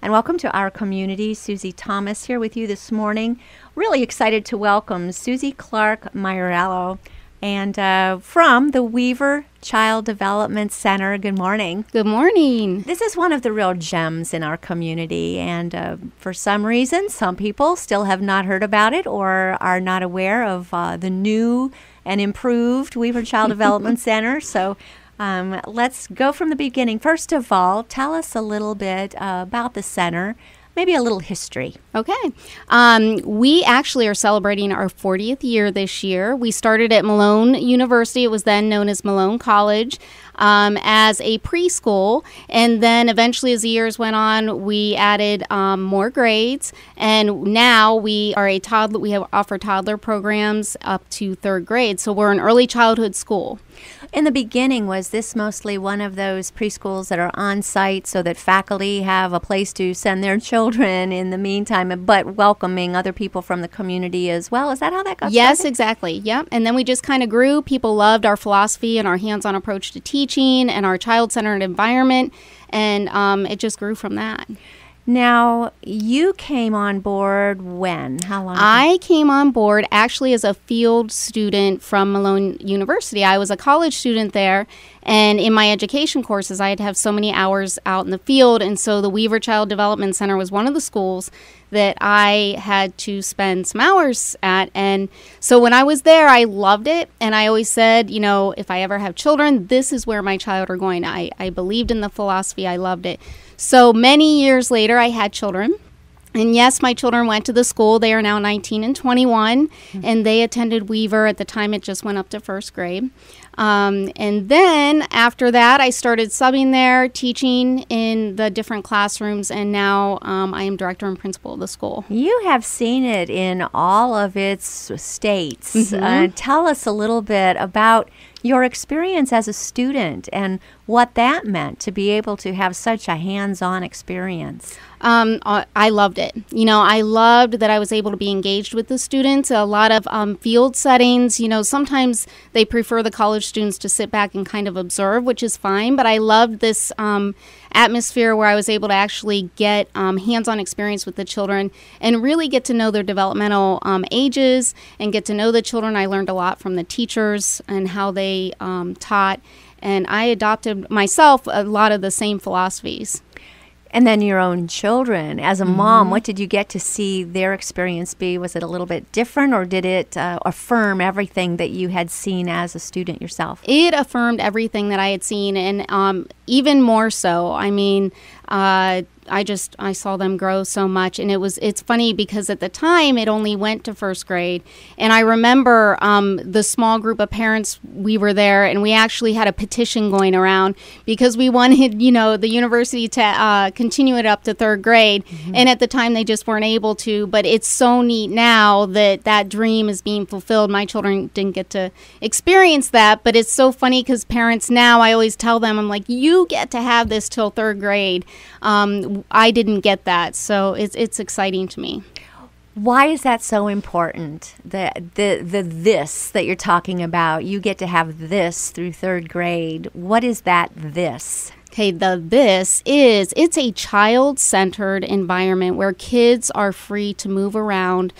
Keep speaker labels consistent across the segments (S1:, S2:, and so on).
S1: and welcome to our community. Susie Thomas here with you this morning. Really excited to welcome Suzie Clark Maierello and from the Weaver Child Development Center. Good morning.
S2: Good morning.
S1: This is one of the real gems in our community, and for some reason, some people still have not heard about it or are not aware of the new and improved Weaver Child Development Center. So let's go from the beginning. First of all, tell us a little bit about the center, maybe a little history.
S2: Okay. We actually are celebrating our 40th year this year. We started at Malone University. It was then known as Malone College. As a preschool, and then eventually as the years went on, we added more grades, and now we are a toddler. We offer toddler programs up to third grade, so we're an early childhood school.
S1: In the beginning, was this mostly one of those preschools that are on site so that faculty have a place to send their children in the meantime, but welcoming other people from the community as well? Is that how that got started?
S2: Yes, exactly. Yep. And then we just kind of grew. People loved our philosophy and our hands-on approach to teaching and our child-centered environment, and it just grew from that.
S1: Now, you came on board when? How long ago?
S2: I came on board actually as a field student from Malone University. I was a college student there, and in my education courses, I had to have so many hours out in the field, and so the Weaver Child Development Center was one of the schools that I had to spend some hours at. And so when I was there, I loved it, and I always said, you know, if I ever have children, this is where my child are going. I believed in the philosophy. I loved it. So many years later, I had children. And yes, my children went to the school. They are now 19 and 21, and they attended Weaver. At the time, it just went up to first grade. And then after that, I started subbing there, teaching in the different classrooms, and now I am director and principal of the school.
S1: You have seen it in all of its states.
S2: Mm-hmm.
S1: Tell us a little bit about your experience as a student and what that meant to be able to have such a hands-on experience.
S2: I loved it. You know, I loved that I was able to be engaged with the students. A lot of field settings, you know, sometimes they prefer the college students to sit back and kind of observe, which is fine. But I loved this atmosphere where I was able to actually get hands-on experience with the children and really get to know their developmental ages and get to know the children. I learned a lot from the teachers and how they taught. And I adopted myself a lot of the same philosophies.
S1: And then your own children. As a mom, what did you get to see their experience be? Was it a little bit different, or did it affirm everything that you had seen as a student yourself?
S2: It affirmed everything that I had seen, and even more so. I mean, I saw them grow so much, and it's funny because at the time it only went to first grade, and I remember the small group of parents, we were there, and we actually had a petition going around because we wanted, you know, the university to continue it up to third grade, and at the time they just weren't able to. But it's so neat now that that dream is being fulfilled. My children didn't get to experience that, but it's so funny because parents now, I always tell them, I'm like, you get to have this till third grade. I didn't get that, so it's exciting to me.
S1: Why is that so important? The this that you're talking about, you get to have this through third grade. What is that this?
S2: Okay, it's a child-centered environment where kids are free to move around.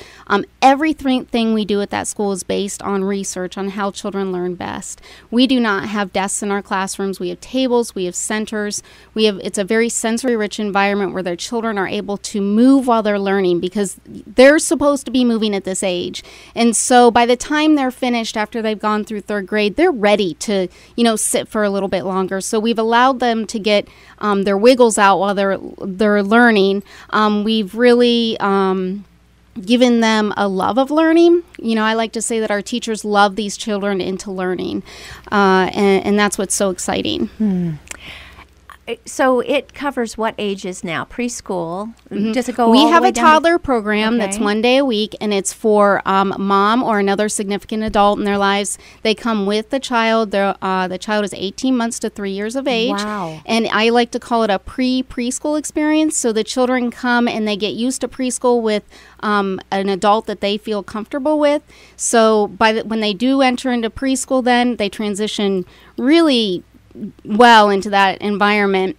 S2: Everything we do at that school is based on research on how children learn best. We do not have desks in our classrooms. We have tables. We have centers. It's a very sensory-rich environment where their children are able to move while they're learning because they're supposed to be moving at this age. And so by the time they're finished, after they've gone through third grade, they're ready to, you know, sit for a little bit longer. So we've allowed them to get their wiggles out while they're learning. We've really given them a love of learning. You know, I like to say that our teachers love these children into learning, and that's what's so exciting.
S1: So it covers what ages now? Preschool? Does it go
S2: We
S1: all the
S2: have
S1: way
S2: a
S1: down
S2: toddler program
S1: Okay.
S2: that's 1 day a week, and it's for mom or another significant adult in their lives. They come with the child. The child is 18 months to 3 years of age.
S1: Wow.
S2: And I like to call it a preschool experience. So the children come and they get used to preschool with an adult that they feel comfortable with. So when they do enter into preschool, then they transition really well into that environment.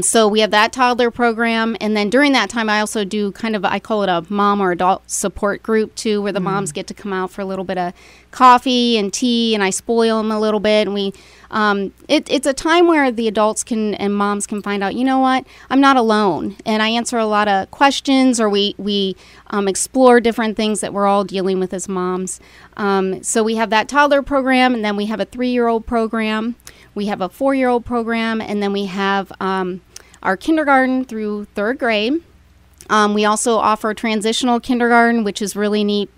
S2: So we have that toddler program, and then during that time, I also do I call it a mom or adult support group too, where the moms get to come out for a little bit of coffee and tea, and I spoil them a little bit, and it's a time where the adults and moms can find out, you know what, I'm not alone, and I answer a lot of questions, or we explore different things that we're all dealing with as moms. So we have that toddler program, and then we have a 3-year-old program. We have a 4-year-old program, and then we have our kindergarten through 3rd grade. We also offer transitional kindergarten, which is really neat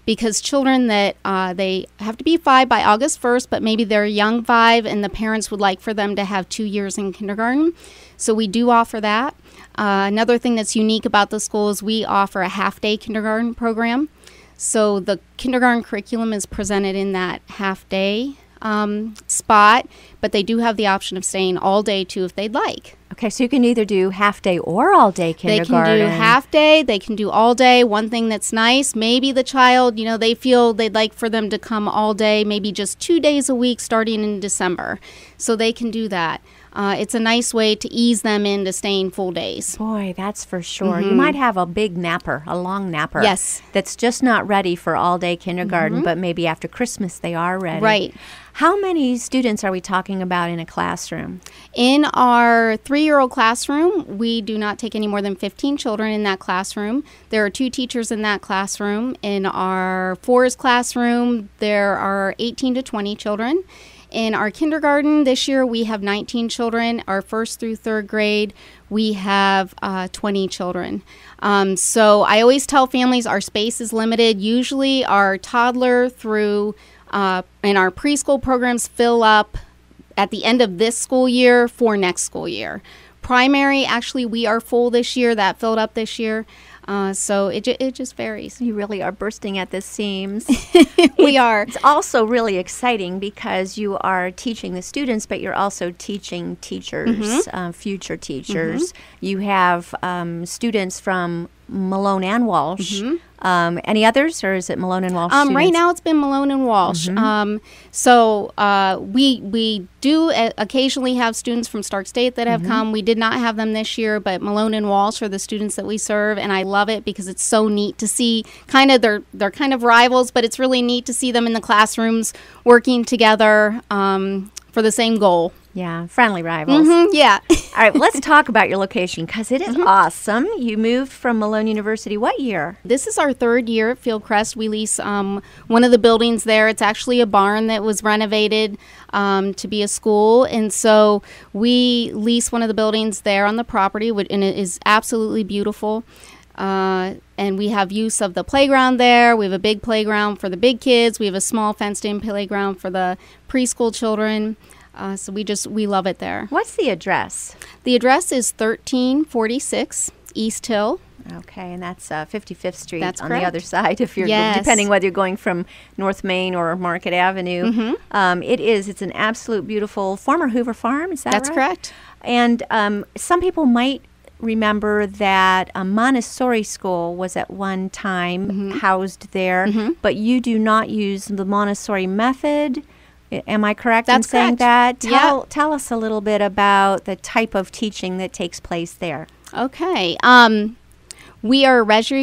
S2: because children that they have to be 5 by August 1st, but maybe they're young 5, and the parents would like for them to have 2 years in kindergarten. So we do offer that. Another thing that's unique about the school is we offer a half-day kindergarten program. So the kindergarten curriculum is presented in that half-day spot, but they do have the option of staying all day too if they'd like.
S1: Okay, so you can either do half day or all day kindergarten.
S2: They can do half day, they can do all day. One thing that's nice, maybe the child, they feel they'd like for them to come all day, maybe just 2 days a week starting in December. So they can do that. It's a nice way to ease them into staying full days.
S1: Boy, that's for sure. You might have a big napper, a long napper.
S2: Yes.
S1: That's just not ready for all-day kindergarten, but maybe after Christmas they are ready.
S2: Right.
S1: How many students are we talking about in a classroom?
S2: In our 3-year-old classroom, we do not take any more than 15 children in that classroom. There are 2 teachers in that classroom. In our 4's classroom, there are 18 to 20 children. In our kindergarten this year, we have 19 children. Our 1st through 3rd grade, we have 20 children. So I always tell families our space is limited. Usually our toddler through and our preschool programs fill up at the end of this school year for next school year. Primary, actually, we are full this year. That filled up this year. So it just varies.
S1: You really are bursting at the seams.
S2: We are.
S1: It's also really exciting because you are teaching the students, but you're also teaching teachers, future teachers. You have students from Malone and Walsh. Any others, or is it Malone and Walsh students?
S2: Right now it's been Malone and Walsh. So we do occasionally have students from Stark State that have come. We did not have them this year, but Malone and Walsh are the students that we serve, and I love it because it's so neat to see they're kind of rivals, but it's really neat to see them in the classrooms working together for the same goal.
S1: Yeah, friendly rivals.
S2: Yeah.
S1: All right, let's talk about your location because it is awesome. You moved from Malone University what year?
S2: This is our 3rd year at Fieldcrest. We lease one of the buildings there. It's actually a barn that was renovated to be a school. And so we lease one of the buildings there on the property, and it is absolutely beautiful. And we have use of the playground there. We have a big playground for the big kids. We have a small fenced-in playground for the preschool children. So we love it there.
S1: What's the address?
S2: The address is 1346 East Hill.
S1: Okay, and that's 55th Street.
S2: That's
S1: on
S2: correct.
S1: The other side, if you're
S2: Yes.
S1: depending whether you're going from North Main or Market Avenue. It's an absolute beautiful former Hoover Farm. Is that
S2: That's
S1: right?
S2: correct.
S1: And some people might remember that a Montessori school was at one time housed there, but you do not use the Montessori method. Am I correct
S2: That's
S1: in saying
S2: correct.
S1: that? Tell us a little bit about the type of teaching that takes place there.
S2: Okay. We are a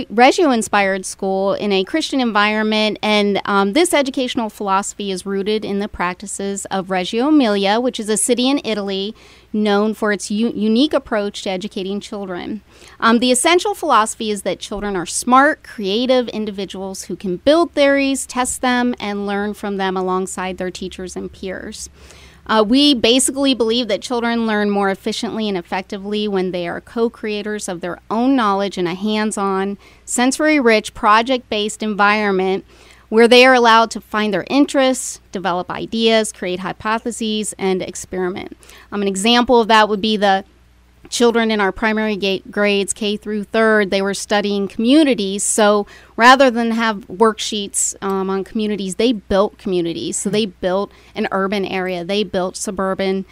S2: Reggio-inspired school in a Christian environment, and this educational philosophy is rooted in the practices of Reggio Emilia, which is a city in Italy known for its unique approach to educating children. The essential philosophy is that children are smart, creative individuals who can build theories, test them, and learn from them alongside their teachers and peers. We basically believe that children learn more efficiently and effectively when they are co-creators of their own knowledge in a hands-on, sensory-rich, project-based environment where they are allowed to find their interests, develop ideas, create hypotheses, and experiment. An example of that would be the children in our primary grades, K through 3rd, they were studying communities. So rather than have worksheets on communities, they built communities. So they built an urban area, they built a suburban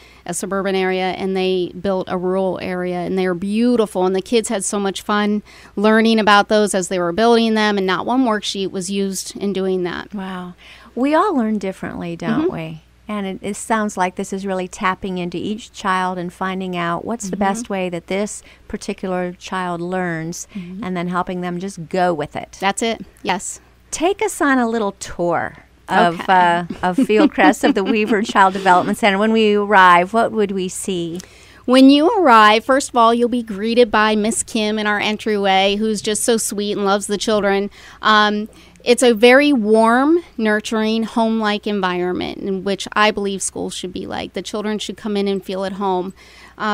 S2: area, and they built a rural area. And they were beautiful. And the kids had so much fun learning about those as they were building them. And not one worksheet was used in doing that.
S1: Wow. We all learn differently, don't we? And it sounds like this is really tapping into each child and finding out what's the best way that this particular child learns, and then helping them just go with it.
S2: That's it. Yes.
S1: Take us on a little tour of Fieldcrest, of the Weaver Child Development Center. When we arrive, what would we see?
S2: When you arrive, first of all, you'll be greeted by Miss Kim in our entryway, who's just so sweet and loves the children. It's a very warm, nurturing, home-like environment in which I believe schools should be like. The children should come in and feel at home.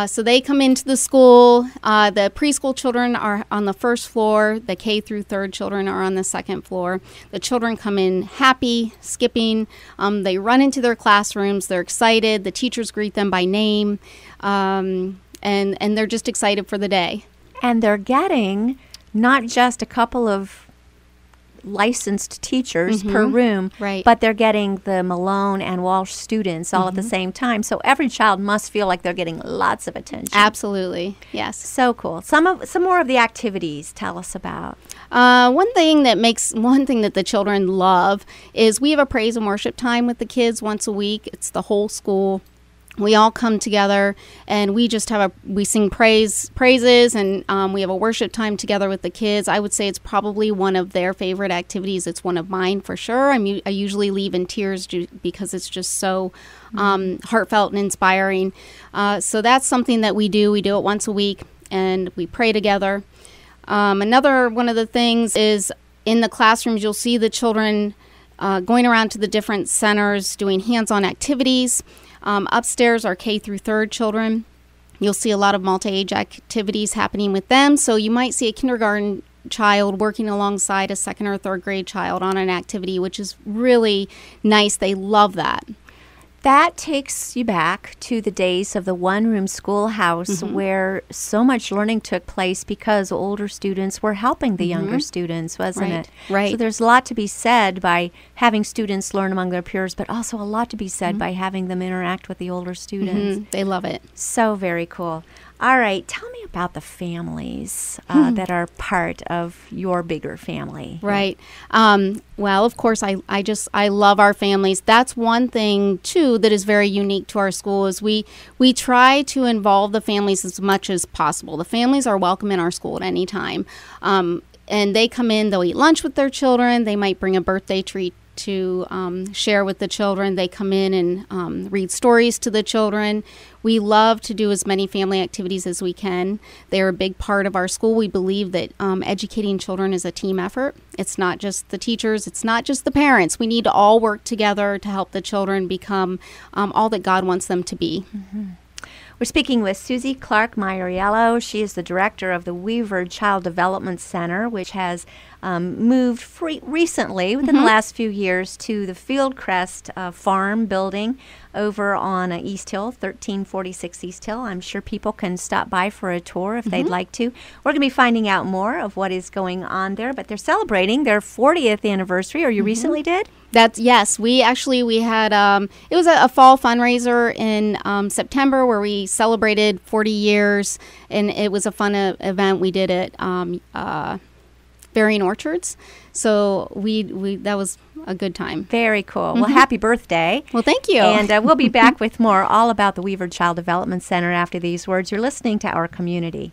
S2: So they come into the school. The preschool children are on the first floor. The K through third children are on the second floor. The children come in happy, skipping. They run into their classrooms. They're excited. The teachers greet them by name. And they're just excited for the day.
S1: And they're getting not just a couple of licensed teachers per room,
S2: right,
S1: but they're getting the Malone and Walsh students all at the same time. So every child must feel like they're getting lots of attention.
S2: Absolutely, yes.
S1: So cool. Some more of the activities tell us about.
S2: One thing that the children love is we have a praise and worship time with the kids once a week. It's the whole school. We all come together and we just we sing praises, and we have a worship time together with the kids. I would say it's probably one of their favorite activities. It's one of mine for sure. I usually leave in tears because it's just so heartfelt and inspiring. So that's something that we do. We do it once a week and we pray together. Another one of the things is in the classrooms, you'll see the children going around to the different centers doing hands-on activities. Upstairs are K through third children. You'll see a lot of multi-age activities happening with them. So you might see a kindergarten child working alongside a second or third grade child on an activity, which is really nice. They love that.
S1: That takes you back to the days of the one-room schoolhouse where so much learning took place because older students were helping the younger students, wasn't it?
S2: Right.
S1: So there's a lot to be said by having students learn among their peers, but also a lot to be said by having them interact with the older students.
S2: They love it.
S1: So very cool. All right, tell me about the families that are part of your bigger family.
S2: Right. Well, of course, I love our families. That's one thing, too, that is very unique to our school is we try to involve the families as much as possible. The families are welcome in our school at any time. And they come in, they'll eat lunch with their children. They might bring a birthday treat to share with the children. They come in and read stories to the children. We love to do as many family activities as we can. They're a big part of our school. We believe that educating children is a team effort. It's not just the teachers. It's not just the parents. We need to all work together to help the children become all that God wants them to be.
S1: We're speaking with SUZIE Clark-Maioriello. She is the director of the Weaver Child Development Center, which has moved recently, within the last few years, to the Fieldcrest farm building over on East Hill, 1346 East Hill. I'm sure people can stop by for a tour if they'd like to. We're going to be finding out more of what is going on there, but they're celebrating their 40th anniversary, or you recently did?
S2: Yes. We had, it was a fall fundraiser in September where we celebrated 40 years, and it was a fun event. We did it Berrying Orchards. So that was a good time.
S1: Very cool. Well, happy birthday.
S2: Well, thank you.
S1: And we'll be back with more all about the Weaver Child Development Center after these words. You're listening to Our Community.